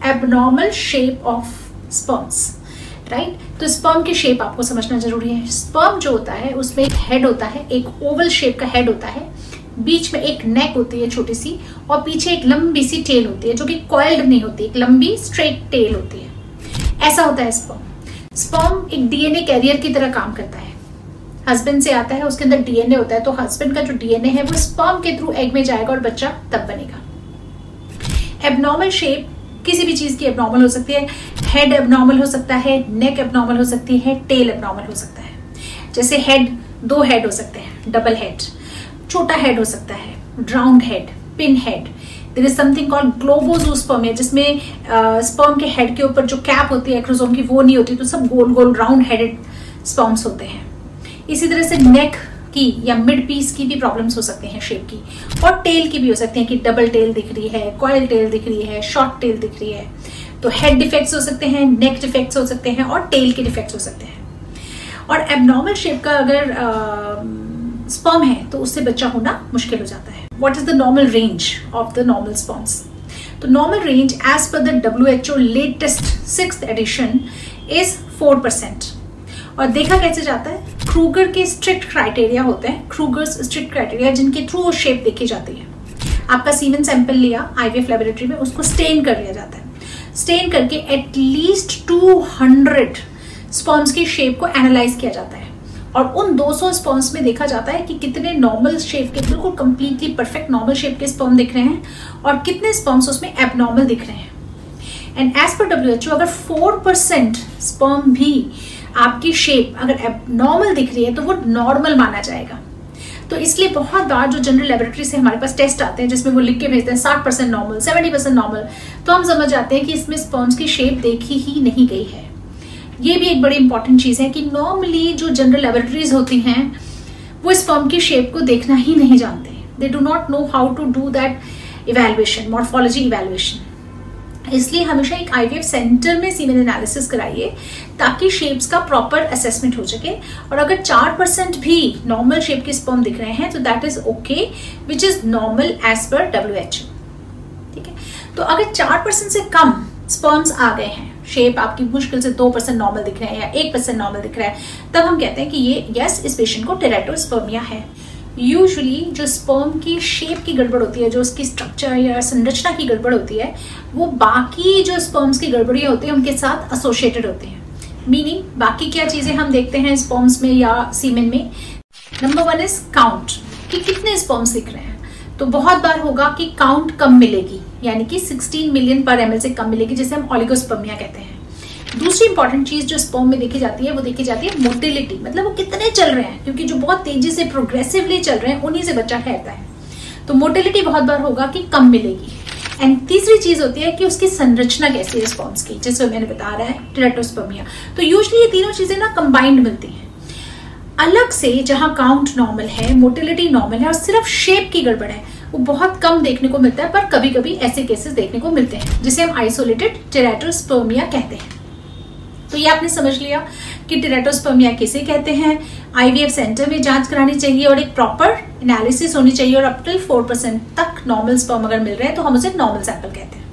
Abnormal shape of sperms, right. तो sperm की shape आपको समझना जरूरी है। स्पर्म जो होता है उसमें एक हेड होता है, एक ओवल शेप का हेड होता है, बीच में एक नेक होती है छोटी सी, और पीछे एक लंबी सी टेल होती है जो कि कॉइल्ड नहीं होती, एक लंबी स्ट्रेट टेल होती है। ऐसा होता है स्पर्म। स्पर्म एक डीएनए कैरियर की तरह काम करता है। हस्बैंड से आता है, उसके अंदर डीएनए होता है, तो हस्बैंड का जो डीएनए है वो स्पर्म के थ्रू एग में जाएगा और बच्चा तब बनेगा। एबनॉर्मल शेप किसी भी चीज की एबनॉर्मल हो सकती है। हेड एबनॉर्मल हो सकता है, नेक एबनॉर्मल हो सकती है, टेल एबनॉर्मल हो सकता है। जैसे हेड, 2 हेड हो सकते हैं, डबल हेड, छोटा हेड हो सकता है, round head, pin head. There is something called globozoospermia, जिसमें स्पर्म के हेड के ऊपर जो कैप होती है एक्रोसोम की वो नहीं होती, तो सब गोल गोल राउंड हेडेड स्पर्म्स होते हैं। इसी तरह से नेक की या मिड पीस की भी प्रॉब्लम्स हो सकती हैं शेप की, और टेल की भी हो सकती है कि डबल टेल दिख रही है, कॉइल टेल दिख रही है, शॉर्ट टेल दिख रही है। तो हेड डिफेक्ट्स हो सकते हैं, नेक डिफेक्ट्स हो सकते हैं, और टेल के डिफेक्ट्स हो सकते हैं। और एबनॉर्मल शेप का अगर स्पर्म है तो उससे बच्चा होना मुश्किल हो जाता है। What is the normal range of the normal sperms? तो normal range as per the WHO latest 6th edition is 4%। और देखा कैसे जाता है? क्रूगर के स्ट्रिक्ट क्राइटेरिया होते हैं, क्रूगर्स स्ट्रिक्ट क्राइटेरिया, जिनके थ्रू वो शेप देखी जाती है। आपका सीमेन सैंपल लिया IVF लेबोरेटरी में, उसको स्टेन कर लिया जाता है। स्टेन करके एटलीस्ट 200 स्पर्म्स की शेप को एनालाइज किया जाता है, और उन 200 स्पर्म्स में देखा जाता है कि कितने नॉर्मल शेप के, बिल्कुल कंप्लीटली परफेक्ट नॉर्मल शेप के स्पर्म दिख रहे हैं, और कितने स्पर्म्स उसमें एबनॉर्मल दिख रहे हैं। एंड एज पर WHO अगर 4% स्पर्म भी आपकी शेप अगर एबनॉर्मल दिख रही है तो वो नॉर्मल माना जाएगा। तो इसलिए बहुत बार जो जनरल लेबोरेटरी से हमारे पास टेस्ट आते हैं जिसमें वो लिख के भेजते हैं 60% नॉर्मल, 70% नॉर्मल, तो हम समझ जाते हैं कि इसमें स्पर्म्स की शेप देखी ही नहीं गई है। ये भी एक बड़ी इंपॉर्टेंट चीज है कि नॉर्मली जो जनरल लेबोरेटरीज होती हैं वो स्पर्म की शेप को देखना ही नहीं जानते। They do not know how to do that evaluation, morphology evaluation. इसलिए हमेशा एक IVF सेंटर में सीमेन एनालिसिस कराइए ताकि शेप्स का प्रॉपर असेसमेंट हो सके। और अगर 4% भी नॉर्मल शेप के स्पर्म दिख रहे हैं तो that is okay, which is normal as per WHO। ठीक है, तो अगर 4% से कम स्पर्म्स आ गए हैं, शेप आपकी मुश्किल से 2% नॉर्मल दिख रहे हैं या 1% नॉर्मल दिख रहा है, तब हम कहते हैं कि ये यस, इस पेशेंट को टेरेटोस्पर्मिया है। यूजुअली जो स्पर्म की शेप की गड़बड़ होती है, जो उसकी स्ट्रक्चर या संरचना की गड़बड़ होती है, वो बाकी जो स्पर्म्स की गड़बड़ियां होती है उनके साथ एसोसिएटेड होती हैं। मीनिंग बाकी क्या चीजें हम देखते हैं स्पर्म्स में या सीमेन में? नंबर 1 इज काउंट, कि कितने स्पर्म्स दिख रहे हैं। तो बहुत बार होगा कि काउंट कम मिलेगी, यानी कि 16 मिलियन पर ml से कम मिलेगी, जिसे हम ओलिगोस्पर्मिया कहते हैं। दूसरी इंपॉर्टेंट चीज जो स्पर्म में देखी जाती है वो देखी जाती है मोटिलिटी, मतलब वो कितने चल रहे हैं, क्योंकि जो बहुत तेजी से प्रोग्रेसिवली चल रहे हैं उन्हीं से बच्चा ठहरता है। तो मोटिलिटी बहुत बार होगा कि कम मिलेगी। एंड तीसरी चीज होती है कि उसकी संरचना कैसी है स्पर्म्स की, जैसे मैंने बता रहा है टेरेटोस्पर्मिया। तो यूजुअली ये तीनों चीजें ना कंबाइंड मिलती हैं। अलग से जहां काउंट नॉर्मल है, मोटिलिटी नॉर्मल है और सिर्फ शेप की गड़बड़ है, वो बहुत कम देखने को मिलता है, पर कभी कभी ऐसे केसेस देखने को मिलते हैं जिसे हम आइसोलेटेड टेरेटोस्पर्मिया कहते हैं। तो ये आपने समझ लिया कि टेरेटोस्पर्मिया किसे कहते हैं। IVF सेंटर में जांच करानी चाहिए और एक प्रॉपर एनालिसिस होनी चाहिए, और अप टिल 4% तक नॉर्मल स्पर्म अगर मिल रहे हैं तो हम उसे नॉर्मल सैंपल कहते हैं।